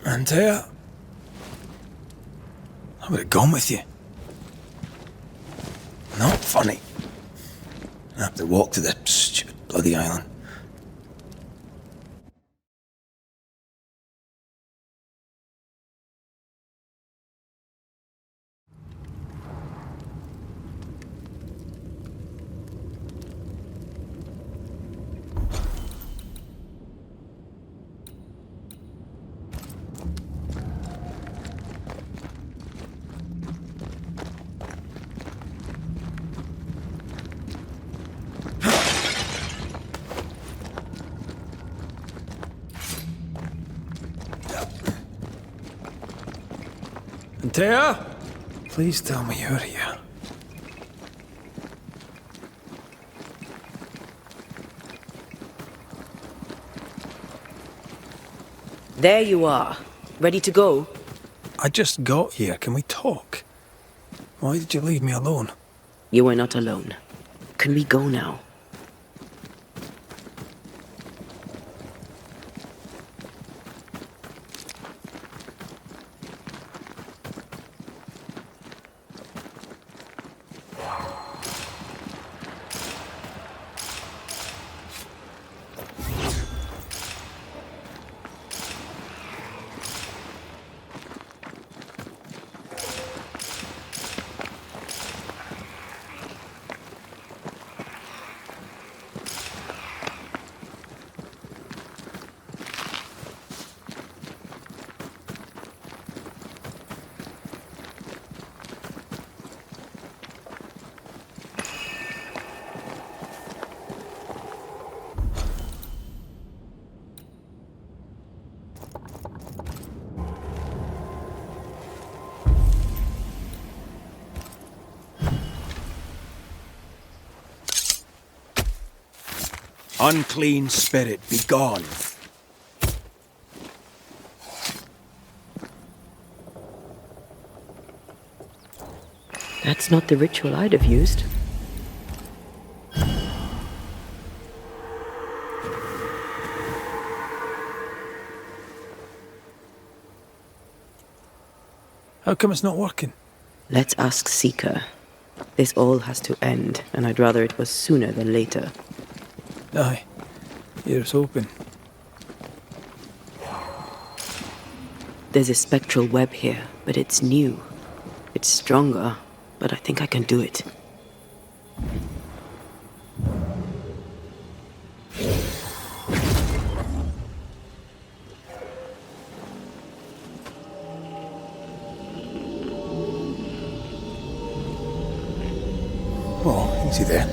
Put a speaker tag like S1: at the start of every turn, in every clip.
S1: Antea, I would have gone with you. Not funny. I have to walk to the stupid bloody island. Antea, please tell me you're here.
S2: There you are. Ready to go?
S1: I just got here. Can we talk? Why did you leave me alone?
S2: You are not alone. Can we go now?
S1: Unclean spirit, be gone.
S2: That's not the ritual I'd have used.
S1: How come it's not working?
S2: Let's ask Seeker. This all has to end, and I'd rather it was sooner than later.
S1: Aye, here's hoping.
S2: There's a spectral web here, but it's new. It's stronger, but I think I can do it.
S1: Oh, easy there.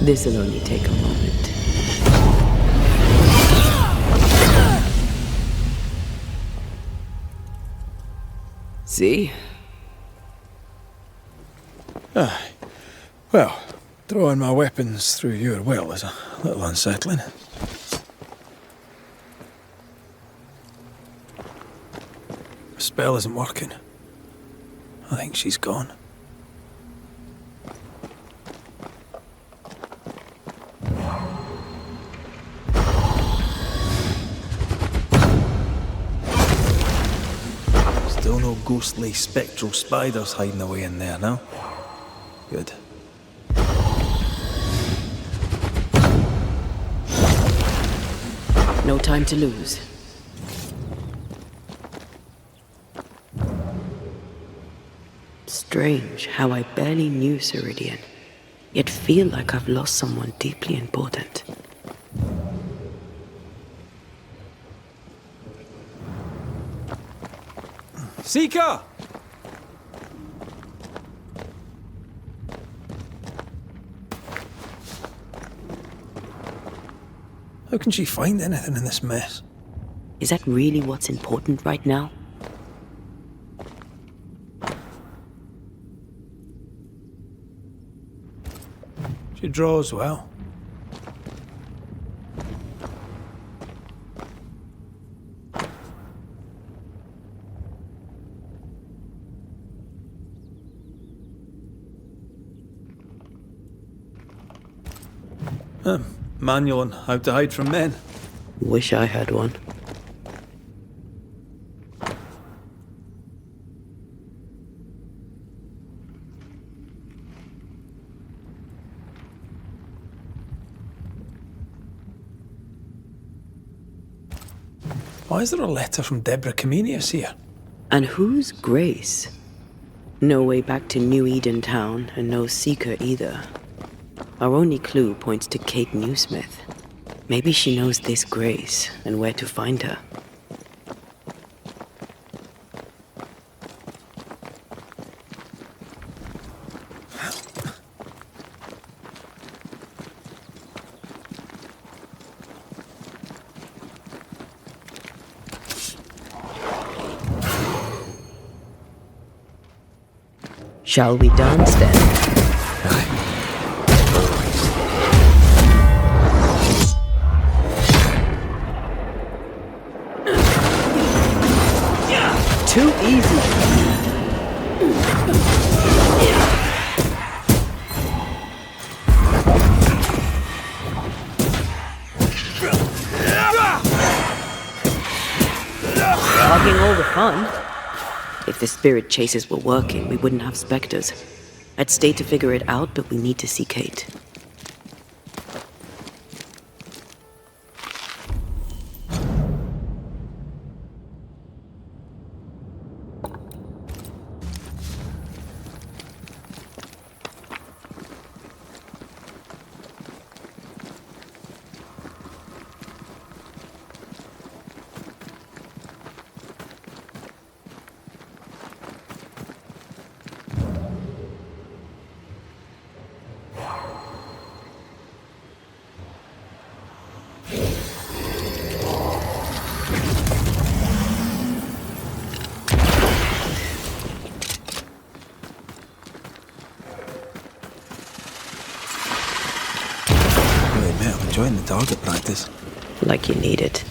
S2: This'll only take a moment. See?
S1: Aye. Well, throwing my weapons through your well is a little unsettling. The spell isn't working. I think she's gone. Still no ghostly spectral spiders hiding away in there now. Good.
S2: No time to lose. Strange how I barely knew Ceridian, yet feel like I've lost someone deeply important.
S1: Seeker! How can she find anything in this mess?
S2: Is that really what's important right now?
S1: She draws well. Manual on how to hide from men.
S2: Wish I had one.
S1: Why is there a letter from Deborah Comenius here?
S2: And who's Grace? No way back to New Eden Town, and no seeker either. Our only clue points to Kate Newsmith. Maybe she knows this Grace and where to find her. Shall we dance then? Too easy. Logging all the fun. If the spirit chases were working, we wouldn't have specters. I'd stay to figure it out, but we need to see Kate.
S1: Enjoying the target practice.
S2: Like you need it.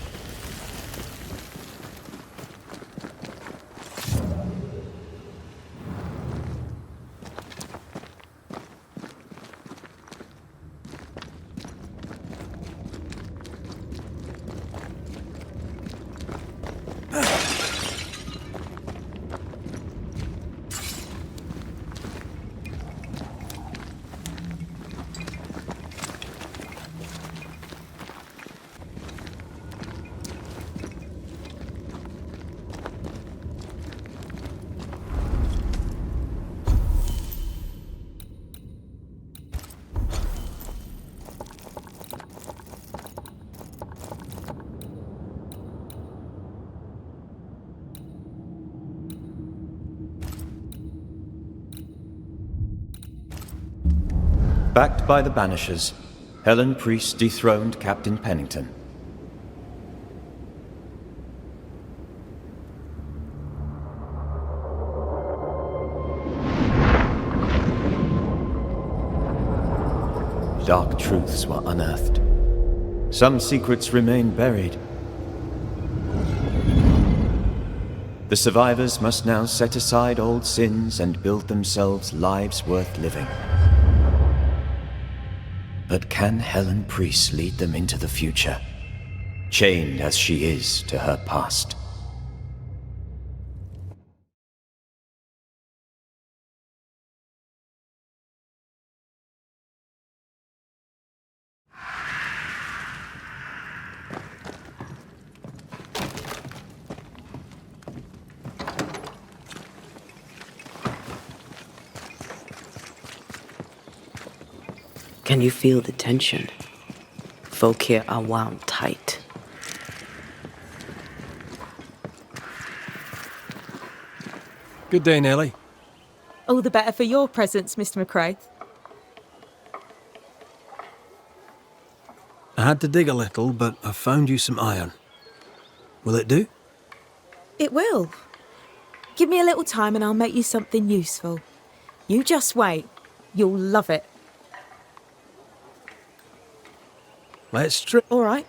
S3: Backed by the Banishers, Helen Priest dethroned Captain Pennington. Dark truths were unearthed. Some secrets remain buried. The survivors must now set aside old sins and build themselves lives worth living. But can Helen Priest lead them into the future, chained as she is to her past?
S2: Can you feel the tension? Folk here are wound tight.
S1: Good day, Nellie.
S4: All the better for your presence, Mr. McRae.
S1: I had to dig a little, but I found you some iron. Will it do?
S4: It will. Give me a little time and I'll make you something useful. You just wait. You'll love it.
S1: Let's try.
S4: All right.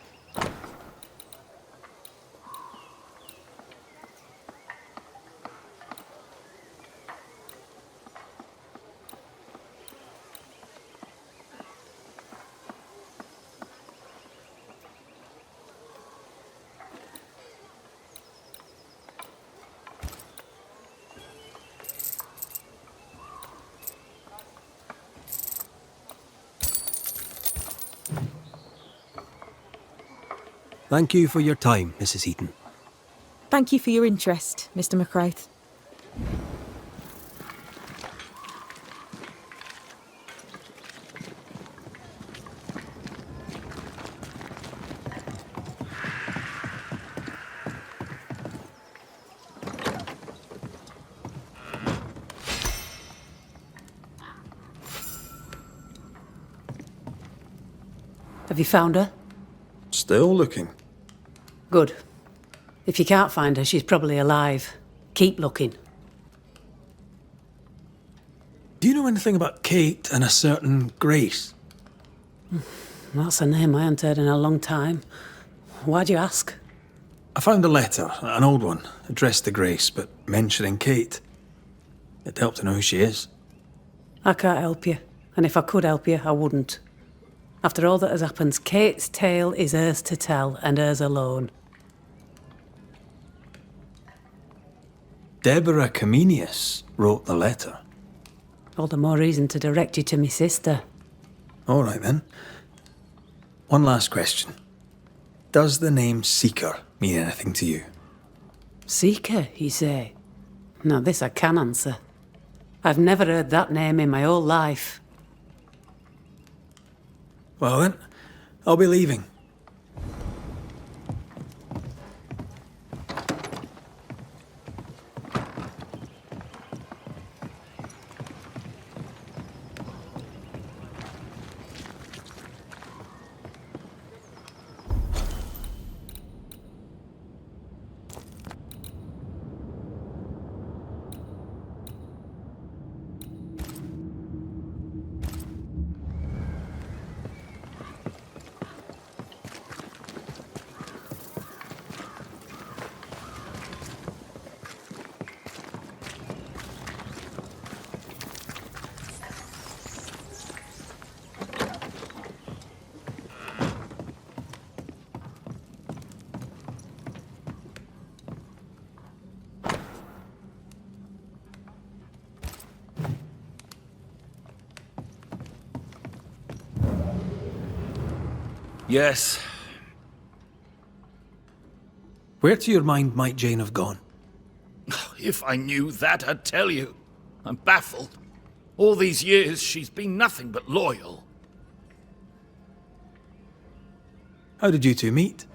S1: Thank you for your time, Mrs. Eaton.
S4: Thank you for your interest, Mr. McCraith.
S5: Have you found her?
S1: Still looking.
S5: Good. If you can't find her, she's probably alive. Keep looking.
S1: Do you know anything about Kate and a certain Grace?
S5: That's a name I haven't heard in a long time. Why'd you ask?
S1: I found a letter, an old one, addressed to Grace, but mentioning Kate. It'd help to know who she is.
S5: I can't help you. And if I could help you, I wouldn't. After all that has happened, Kate's tale is hers to tell, and hers alone.
S1: Deborah Comenius wrote the letter.
S5: All the more reason to direct you to me sister.
S1: All right, then. One last question. Does the name Seeker mean anything to you?
S5: Seeker, you say? Now this I can answer. I've never heard that name in my whole life.
S1: Well then, I'll be leaving.
S6: Yes.
S1: Where to your mind might Jane have gone?
S6: If I knew that, I'd tell you. I'm baffled. All these years, she's been nothing but loyal.
S1: How did you two meet?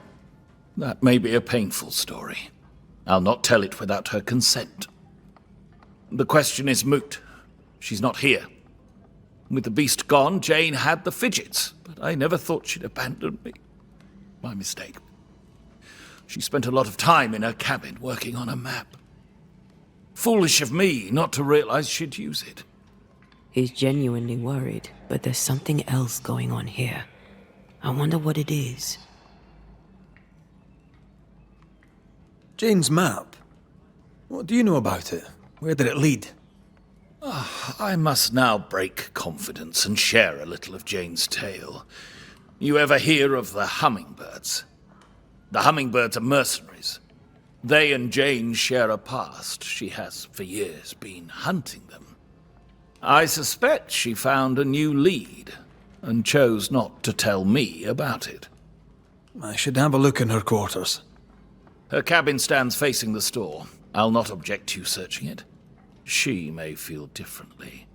S6: That may be a painful story. I'll not tell it without her consent. The question is moot. She's not here. With the beast gone, Jane had the fidgets, but I never thought she'd abandon me. My mistake. She spent a lot of time in her cabin working on a map. Foolish of me not to realize she'd use it.
S2: He's genuinely worried, but there's something else going on here. I wonder what it is.
S1: Jane's map. What do you know about it? Where did it lead?
S6: I must now break confidence and share a little of Jane's tale. You ever hear of the hummingbirds? The hummingbirds are mercenaries. They and Jane share a past. She has, for years, been hunting them. I suspect she found a new lead and chose not to tell me about it.
S1: I should have a look in her quarters.
S6: Her cabin stands facing the store. I'll not object to you searching it. She may feel differently.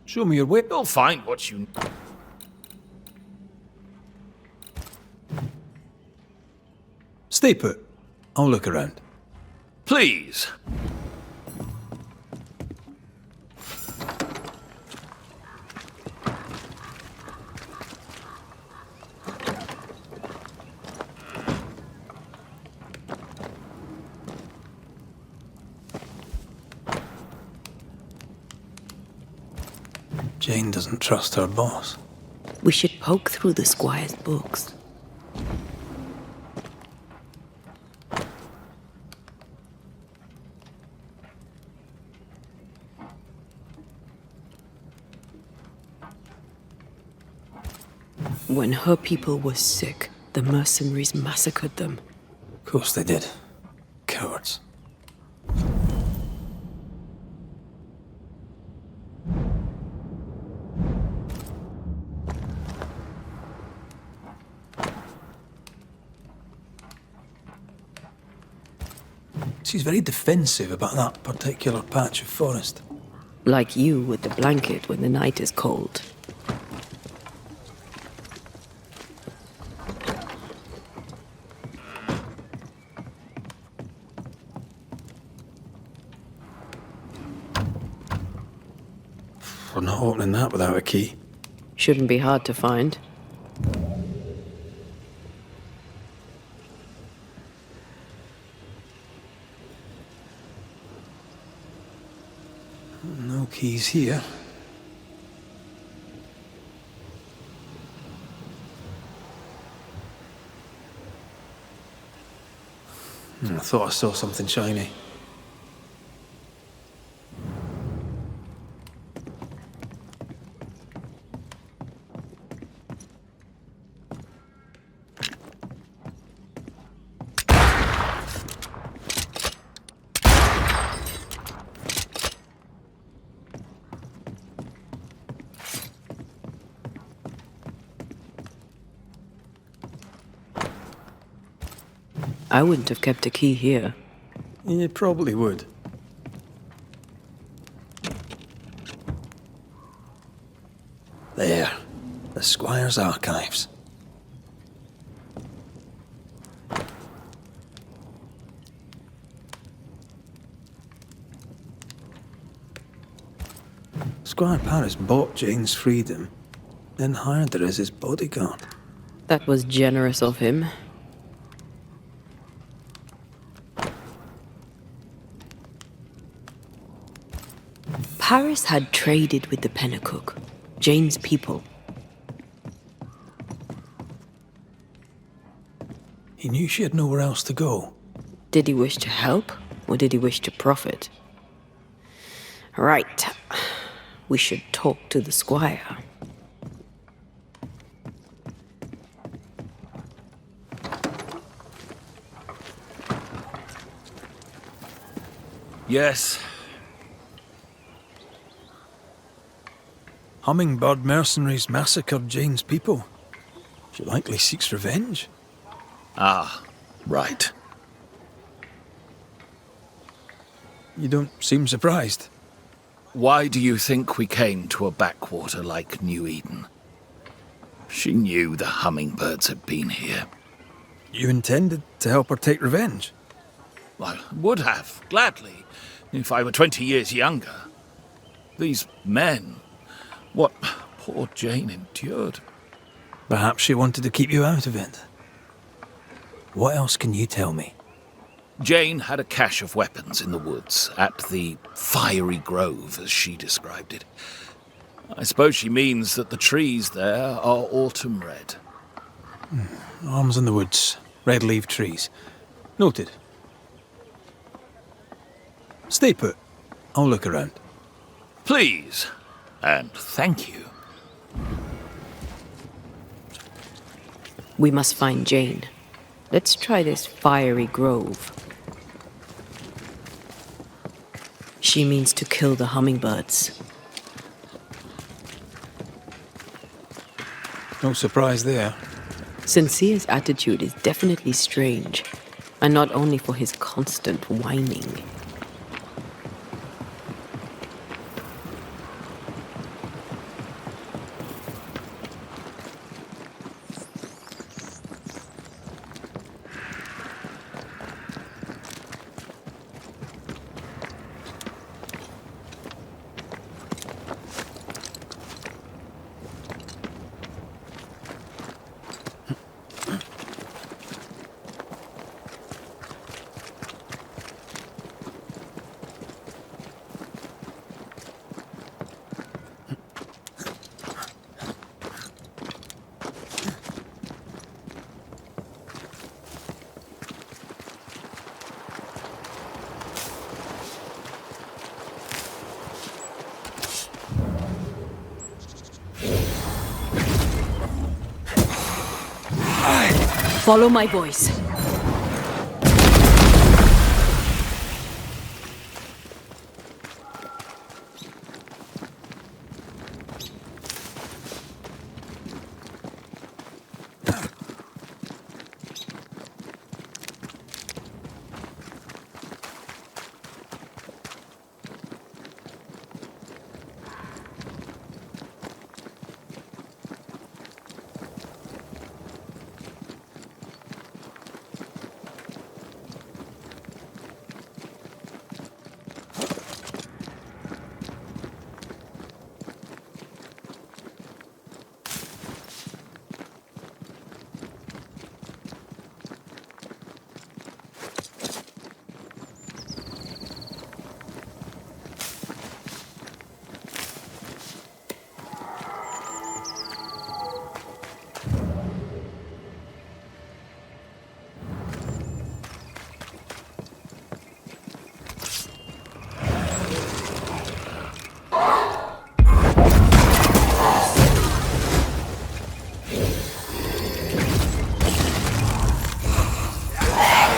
S1: Show me your whip.
S6: You'll find what you...
S1: Stay put. I'll look around.
S6: Please.
S1: Jane doesn't trust her boss.
S2: We should poke through the squire's books. When her people were sick, the mercenaries massacred them.
S1: Of course they did. Cowards. She's very defensive about that particular patch of forest.
S2: Like you with the blanket when the night is cold.
S1: We're not opening that without a key.
S2: Shouldn't be hard to find.
S1: No keys here. I thought I saw something shiny.
S2: I wouldn't have kept a key here.
S1: You probably would. There. The Squire's archives. Squire Paris bought Jane's freedom, then hired her as his bodyguard.
S2: That was generous of him. Paris had traded with the Pennacook, Jane's people.
S1: He knew she had nowhere else to go.
S2: Did he wish to help, or did he wish to profit? Right. We should talk to the squire.
S6: Yes.
S1: Hummingbird mercenaries massacred Jane's people. She likely seeks revenge.
S6: Ah, right.
S1: You don't seem surprised.
S6: Why do you think we came to a backwater like New Eden? She knew the hummingbirds had been here.
S1: You intended to help her take revenge?
S6: I would have, gladly, if I were 20 years younger. These men, what poor Jane endured.
S1: Perhaps she wanted to keep you out of it. What else can you tell me?
S6: Jane had a cache of weapons in the woods, at the fiery grove, as she described it. I suppose she means that the trees there are autumn red.
S1: Arms in the woods, red-leaved trees. Noted. Stay put. I'll look around.
S6: Please, and thank you.
S2: We must find Jane. Let's try this fiery grove. She means to kill the hummingbirds.
S1: No surprise there.
S2: Sincere's attitude is definitely strange, and not only for his constant whining. Follow my voice.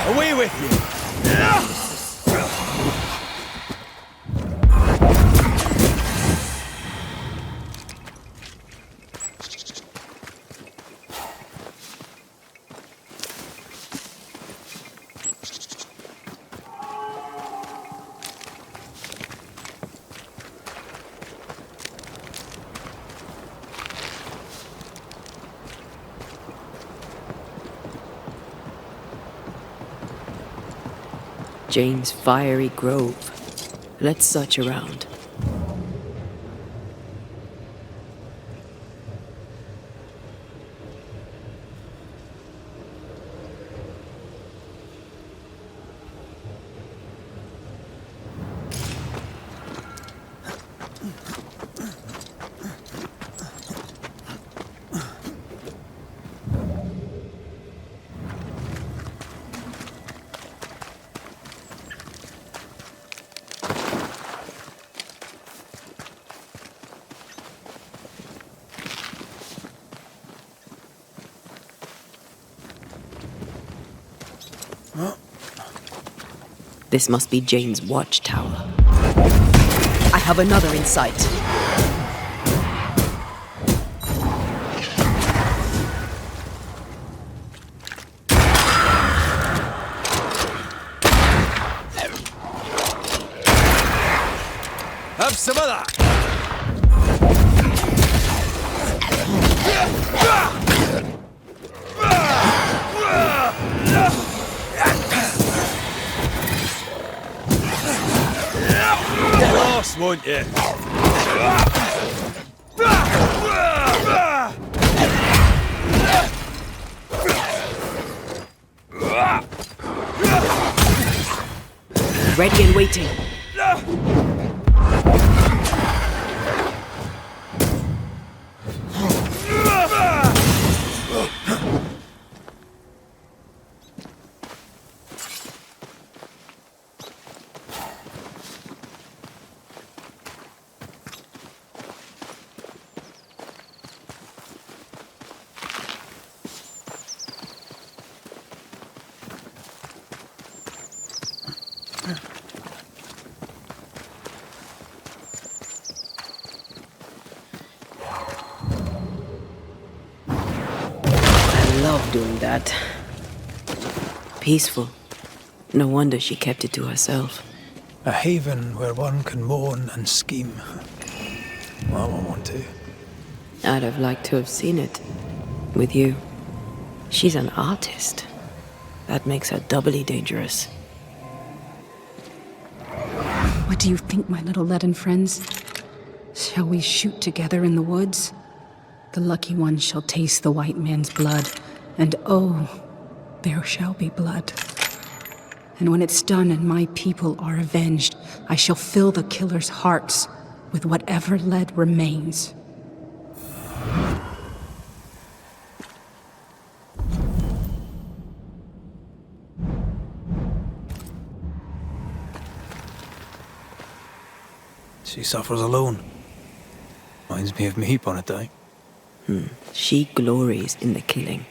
S1: Away with you!
S2: Jane's fiery grove. Let's search around. This must be Jane's watchtower. I have another in sight.
S1: Have some of that! Get lost, won't you?
S2: Ready and waiting. I love doing that. Peaceful. No wonder she kept it to herself.
S1: A haven where one can moan and scheme. Well, I won't want to.
S2: I'd have liked to have seen it. With you. She's an artist. That makes her doubly dangerous.
S7: What do you think, my little leaden friends? Shall we shoot together in the woods? The lucky one shall taste the white man's blood, and oh, there shall be blood. And when it's done and my people are avenged, I shall fill the killer's hearts with whatever lead remains.
S1: She suffers alone. Reminds me of me upon a time.
S2: She glories in the killing.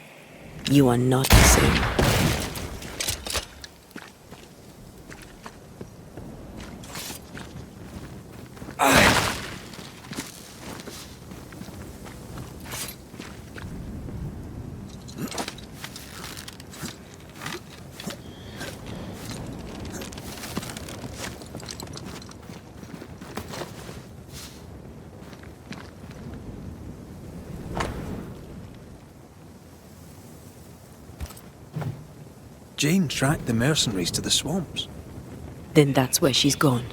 S2: You are not the same.
S1: Jane tracked the mercenaries to the swamps.
S2: Then that's where she's gone.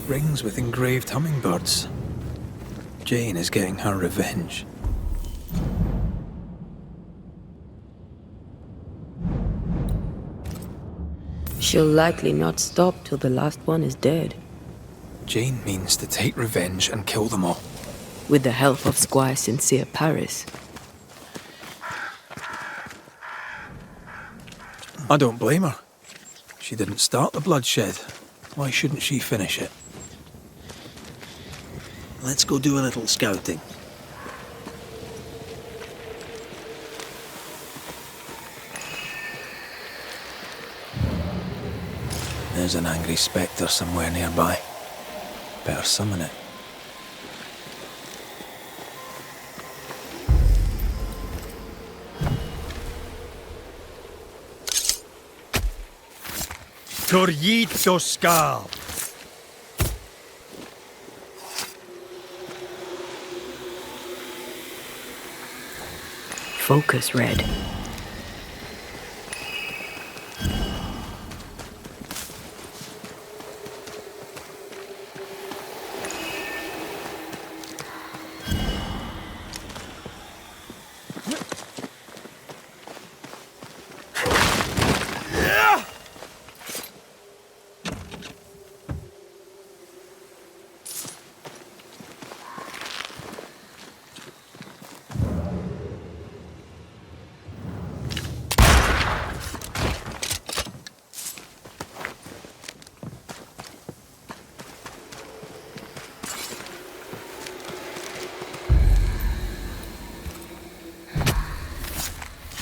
S1: Rings with engraved hummingbirds. Jane is getting her revenge.
S2: She'll likely not stop till the last one is dead.
S1: Jane means to take revenge and kill them all.
S2: With the help of Squire Sincere Paris.
S1: I don't blame her. She didn't start the bloodshed. Why shouldn't she finish it?
S8: Let's go do a little scouting.
S1: There's an angry spectre somewhere nearby. Better summon it.
S8: Torjito Skal.
S2: Focus red.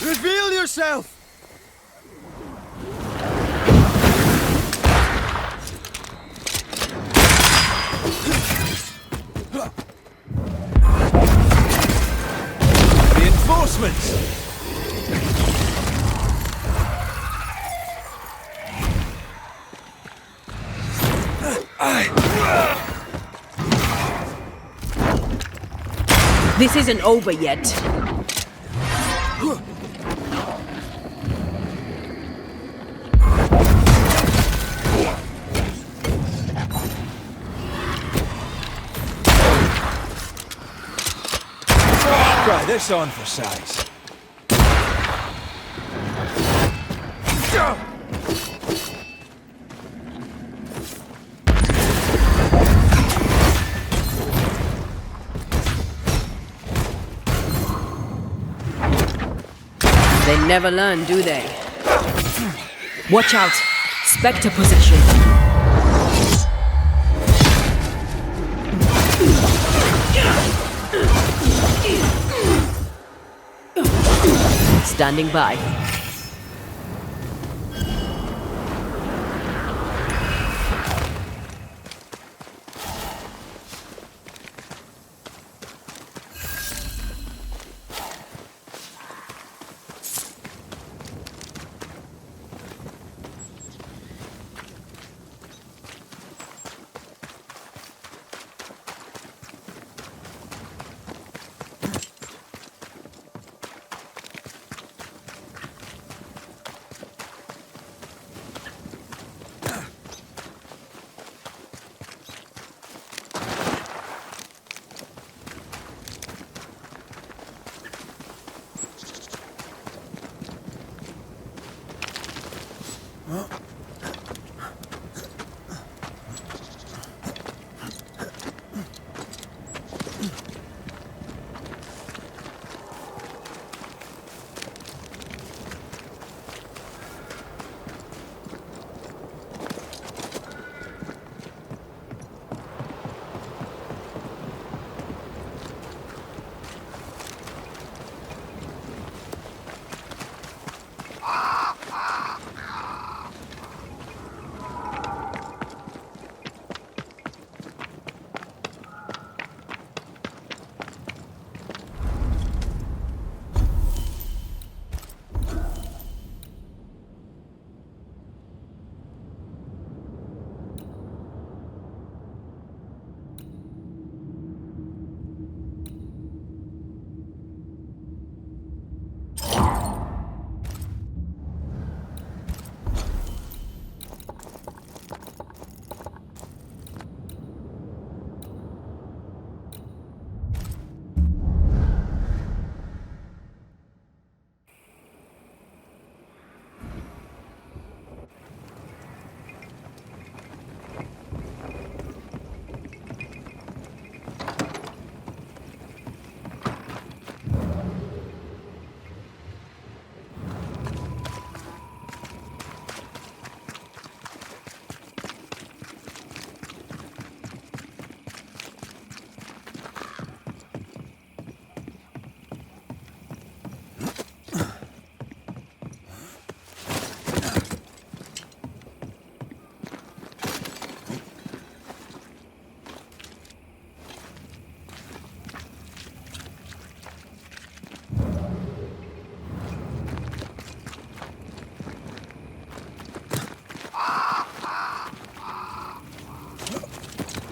S8: Reveal yourself! Reinforcements!
S2: This isn't over yet.
S8: Try this on for size.
S2: They never learn, do they? Watch out! Spectre possession. Standing by.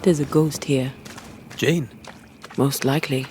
S2: There's a ghost here.
S1: Jane?
S2: Most likely.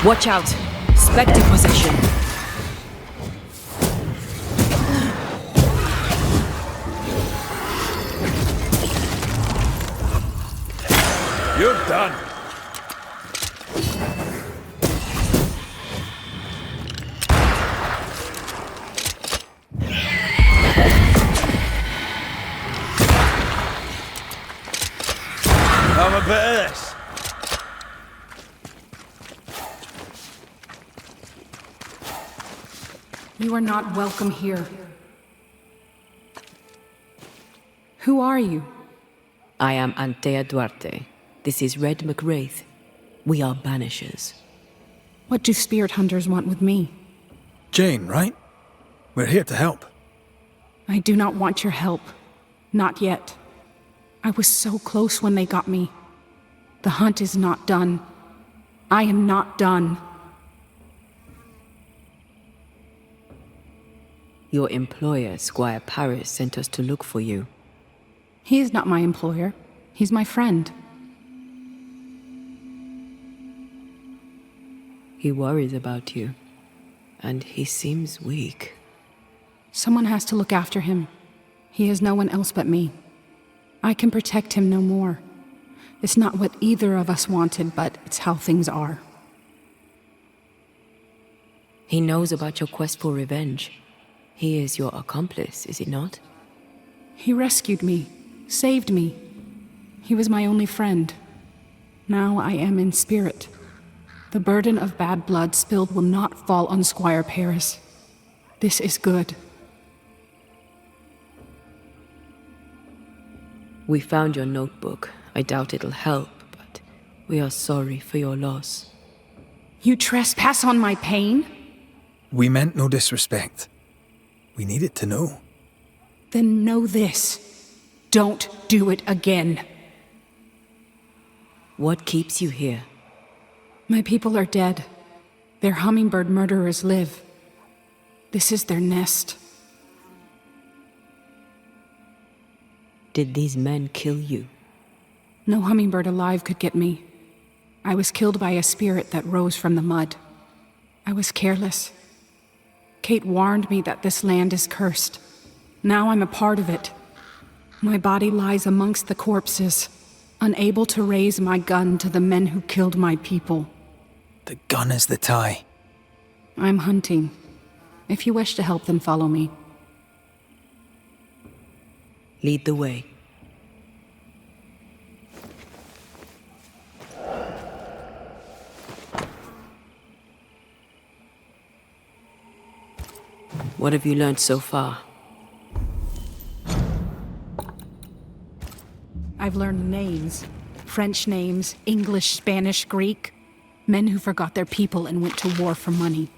S2: Watch out! Spectre possession!
S8: You're done. Have a bit of this.
S7: You are not welcome here. Who are you?
S2: I am Antea Duarte. This is Red McWraith. We are Banishers.
S7: What do spirit hunters want with me?
S1: Jane, right? We're here to help.
S7: I do not want your help. Not yet. I was so close when they got me. The hunt is not done. I am not done.
S2: Your employer, Squire Paris, sent us to look for you.
S7: He is not my employer. He's my friend.
S2: He worries about you, and he seems weak.
S7: Someone has to look after him. He has no one else but me. I can protect him no more. It's not what either of us wanted, but it's how things are.
S2: He knows about your quest for revenge. He is your accomplice, is he not?
S7: He rescued me, saved me. He was my only friend. Now I am in spirit. The burden of bad blood spilled will not fall on Squire Paris. This is good.
S2: We found your notebook. I doubt it'll help, but we are sorry for your loss.
S7: You trespass on my pain?
S1: We meant no disrespect. We needed to know.
S7: Then know this. Don't do it again.
S2: What keeps you here?
S7: My people are dead. Their hummingbird murderers live. This is their nest.
S2: Did these men kill you?
S7: No hummingbird alive could get me. I was killed by a spirit that rose from the mud. I was careless. Kate warned me that this land is cursed. Now I'm a part of it. My body lies amongst the corpses, unable to raise my gun to the men who killed my people.
S1: The gun is the tie.
S7: I'm hunting. If you wish to help, then follow me.
S2: Lead the way. What have you learned so far?
S7: I've learned names. French names, English, Spanish, Greek. Men who forgot their people and went to war for money.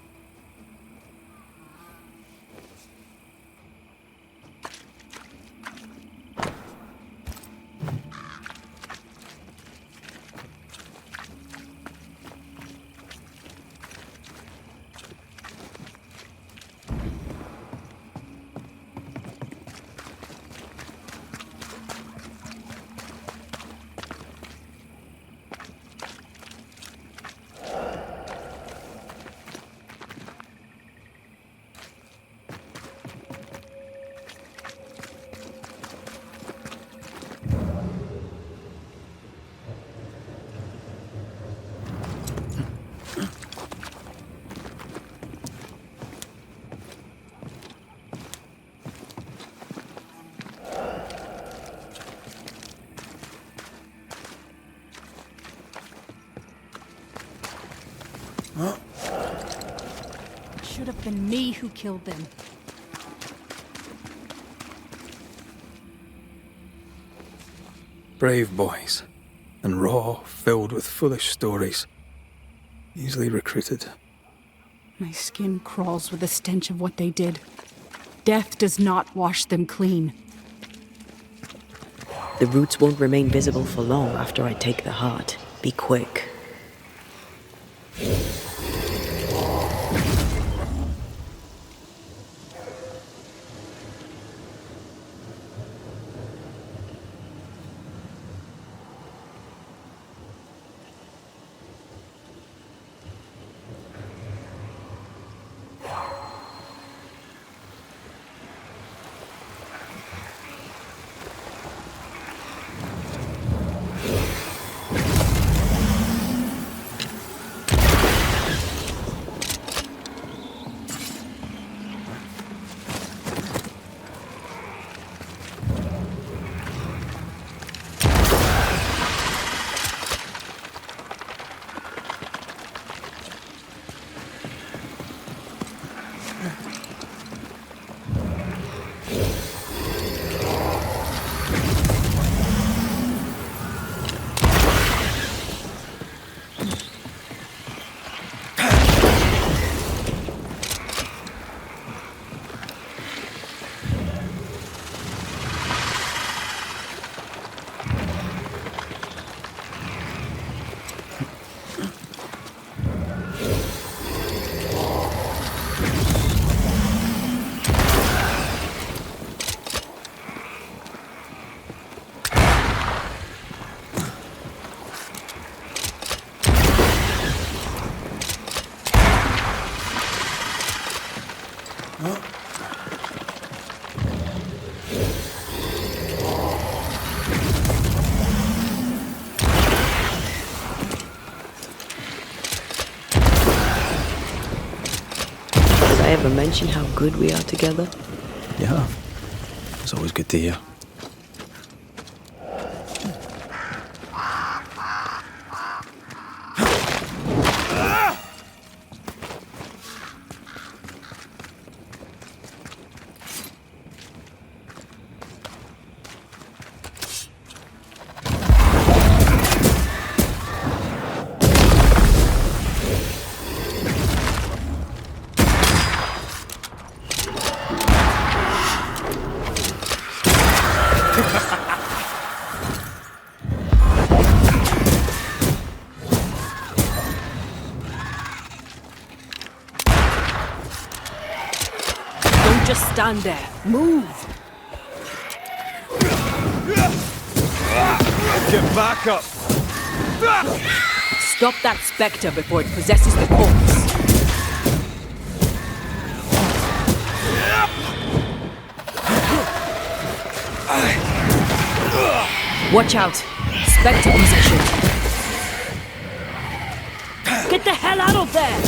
S7: Should have been me who killed them.
S1: Brave boys. and raw, filled with foolish stories. Easily recruited.
S7: My skin crawls with the stench of what they did. Death does not wash them clean.
S2: The roots won't remain visible for long after I take the heart. Be quick. Did I ever mention how good we are together?
S1: Yeah. It's always good to hear.
S4: Don't just stand there. Move!
S8: Get back up!
S4: Stop that spectre before it possesses the corpse. Watch out! Spectre possession! Get the hell out of there!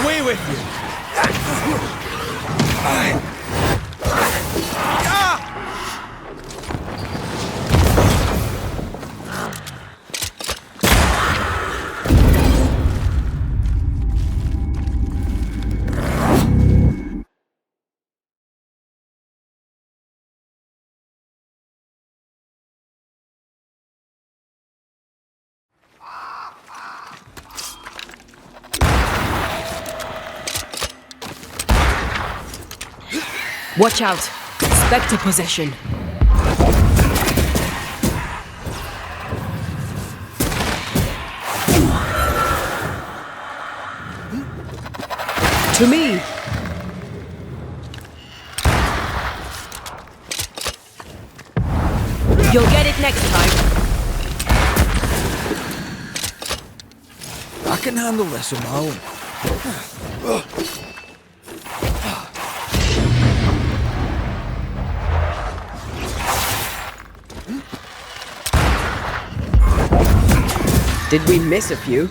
S8: Away with you!
S4: Watch out! Spectre possession! To me! You'll get it next time!
S1: I can handle this on my own.
S2: Did we miss a few?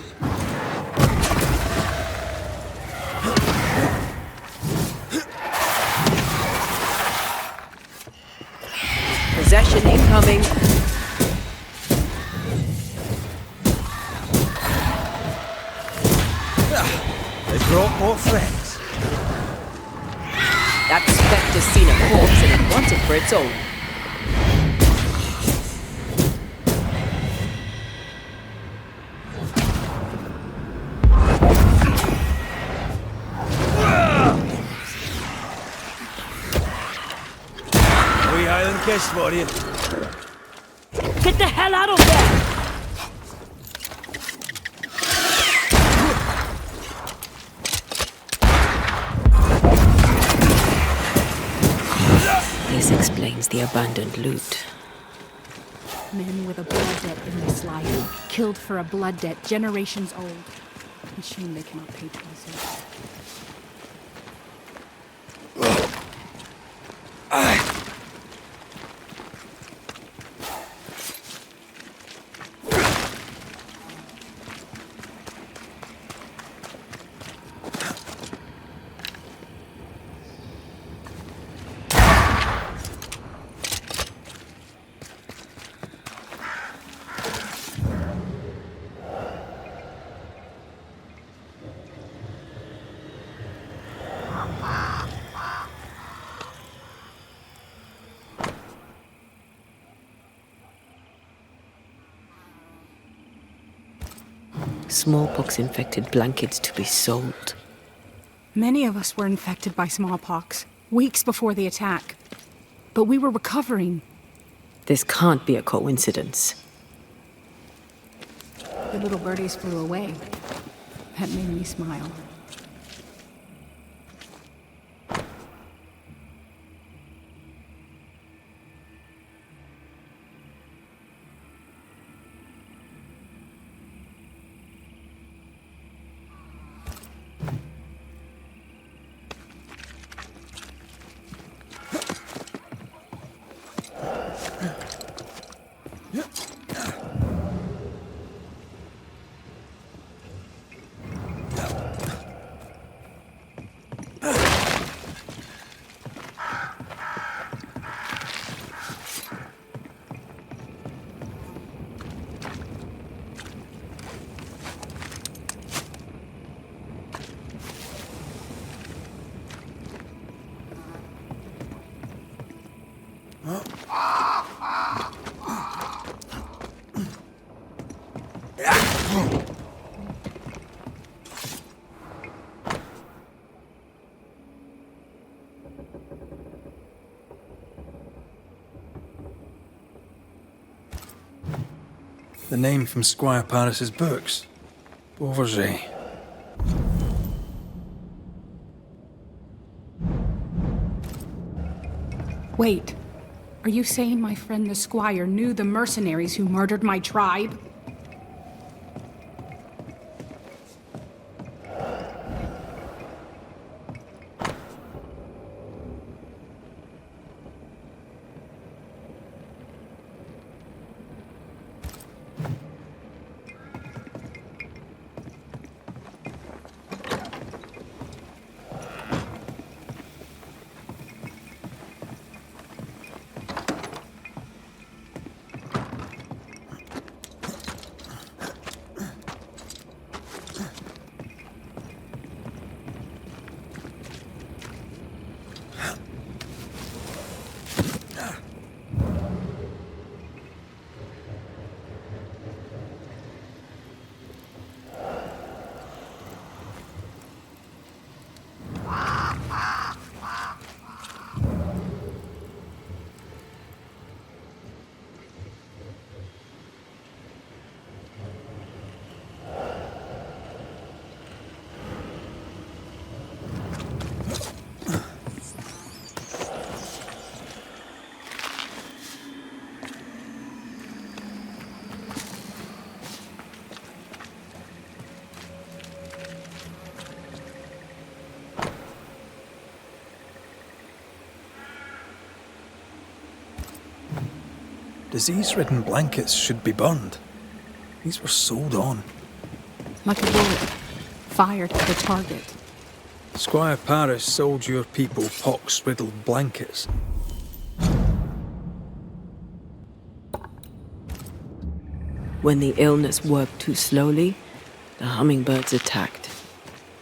S2: Possession incoming.
S8: They brought more friends.
S2: That spectre's seen a corpse and it wants it for its own.
S8: A wee Highland kiss for you.
S5: Get the hell out of there!
S2: This explains the abandoned loot.
S7: Men with a blood debt in this life, killed for a blood debt generations old. A shame they cannot pay twice over.
S2: Smallpox-infected blankets to be sold.
S7: Many of us were infected by smallpox, weeks before the attack. But we were recovering.
S2: This can't be a coincidence.
S7: The little birdies flew away. That made me smile.
S1: The name from Squire Paris's books. Beauverger.
S7: Wait. Are you saying my friend the Squire knew the mercenaries who murdered my tribe?
S1: Disease-ridden blankets should be burned. These were sold on.
S7: Like a bullet, fired at the target.
S1: Squire Paris sold your people pox-riddled blankets.
S2: When the illness worked too slowly, the hummingbirds attacked.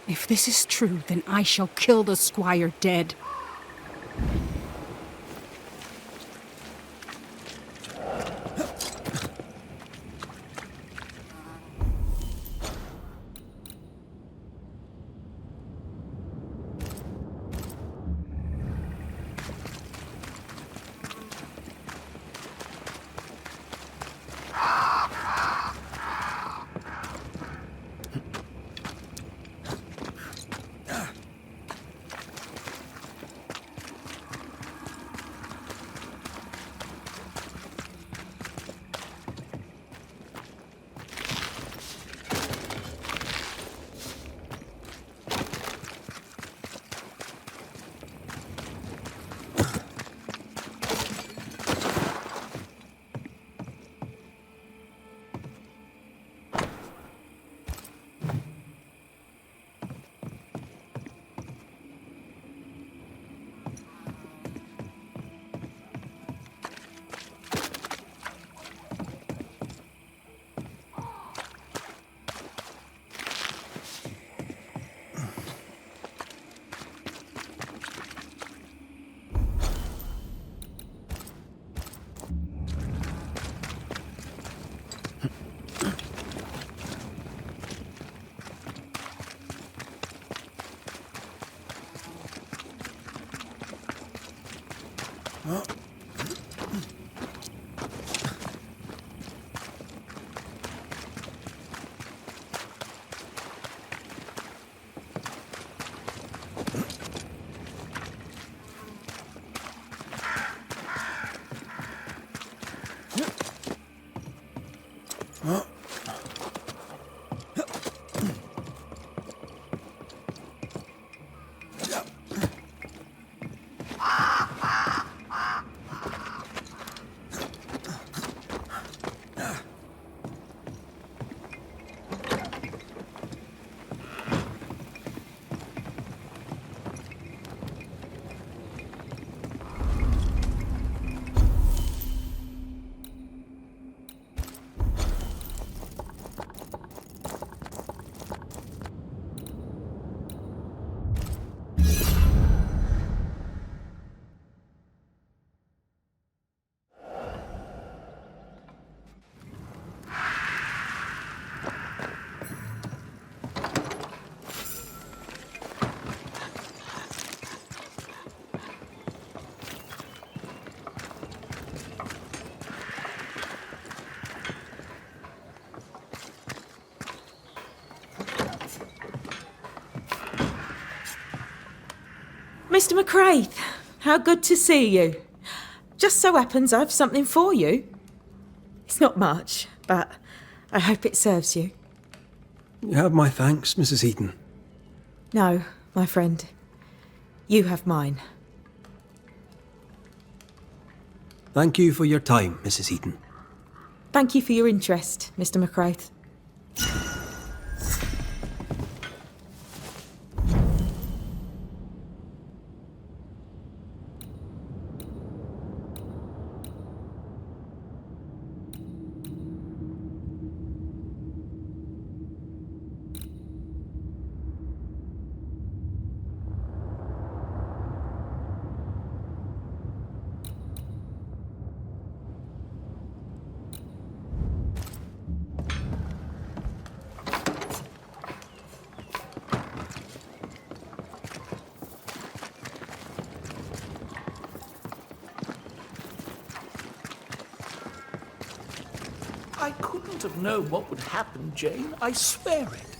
S7: If this is true, then I shall kill the Squire dead.
S4: Mr. McCraith, how good to see you. Just so happens I've something for you. It's not much, but I hope it serves you.
S1: You have my thanks, Mrs. Heaton.
S4: No, my friend. You have mine.
S1: Thank you for your time, Mrs. Heaton.
S4: Thank you for your interest, Mr. McCraith.
S6: I couldn't have known what would happen, Jane. I swear it.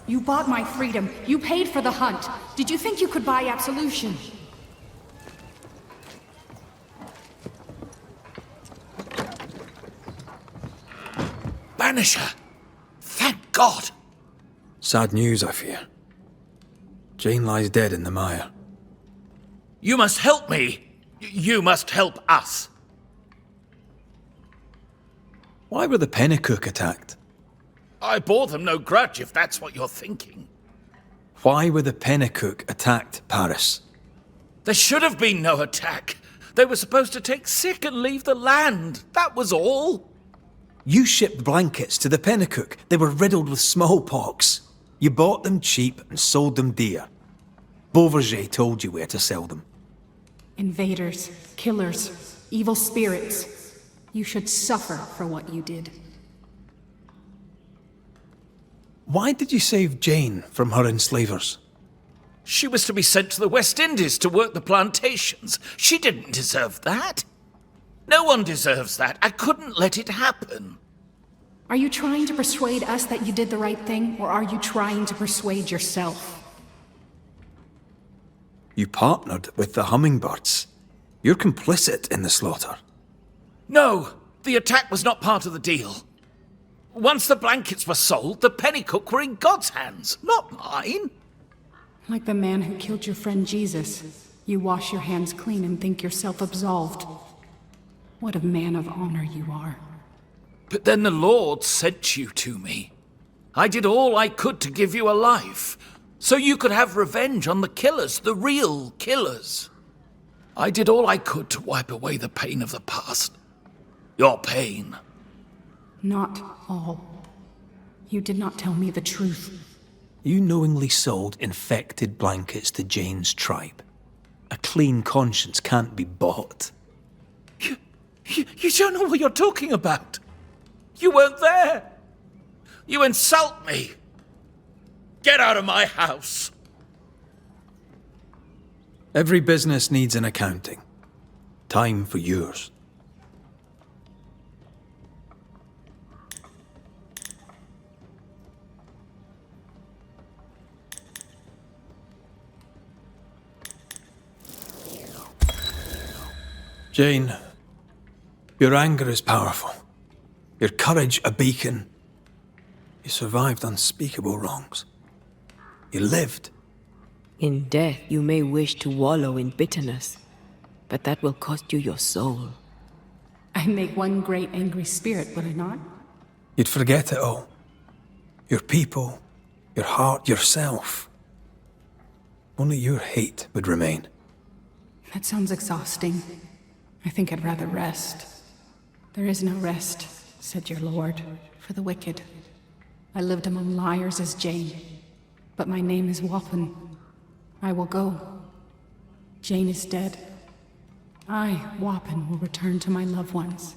S7: You bought my freedom. You paid for the hunt. Did you think you could buy absolution?
S6: Banisher! Thank God!
S1: Sad news, I fear. Jane lies dead in the mire.
S6: You must help me! You must help us!
S1: Why were the Pennycook attacked?
S6: I bore them no grudge, if that's what you're thinking.
S1: Why were the Pennycook attacked, Paris?
S6: There should have been no attack. They were supposed to take sick and leave the land. That was all.
S1: You shipped blankets to the Pennycook. They were riddled with smallpox. You bought them cheap and sold them dear. Beauverger told you where to sell them.
S7: Invaders, killers, evil spirits. You should suffer for what you did.
S1: Why did you save Jane from her enslavers?
S6: She was to be sent to the West Indies to work the plantations. She didn't deserve that. No one deserves that. I couldn't let it happen.
S7: Are you trying to persuade us that you did the right thing, or are you trying to persuade yourself?
S1: You partnered with the hummingbirds. You're complicit in the slaughter.
S6: No, the attack was not part of the deal. Once the blankets were sold, the Pennycook were in God's hands, not mine.
S7: Like the man who killed your friend Jesus, you wash your hands clean and think yourself absolved. What a man of honor you are.
S6: But then the Lord sent you to me. I did all I could to give you a life, so you could have revenge on the killers, the real killers. I did all I could to wipe away the pain of the past. Your pain.
S7: Not all. You did not tell me the truth.
S1: You knowingly sold infected blankets to Jane's tribe. A clean conscience can't be bought.
S6: You don't know what you're talking about. You weren't there. You insult me. Get out of my house.
S1: Every business needs an accounting. Time for yours. Jane, your anger is powerful. Your courage a beacon. You survived unspeakable wrongs. You lived.
S2: In death, you may wish to wallow in bitterness, but that will cost you your soul.
S7: I make one great angry spirit, would I not?
S1: You'd forget it all. Your people, your heart, yourself. Only your hate would remain.
S7: That sounds exhausting. I think I'd rather rest. There is no rest, said your lord, for the wicked. I lived among liars as Jane, but my name is Wappen. I will go. Jane is dead. I, Wappen, will return to my loved ones.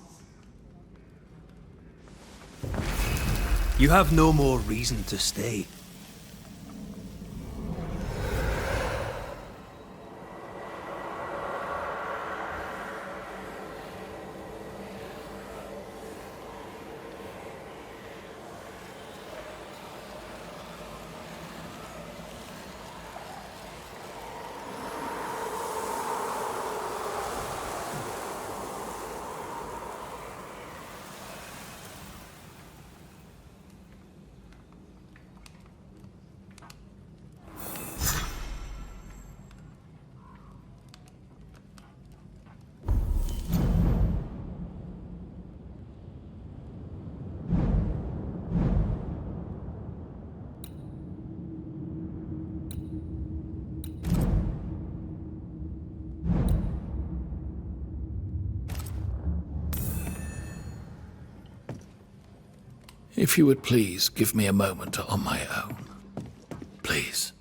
S1: You have no more reason to stay.
S6: If you would please give me a moment on my own. Please.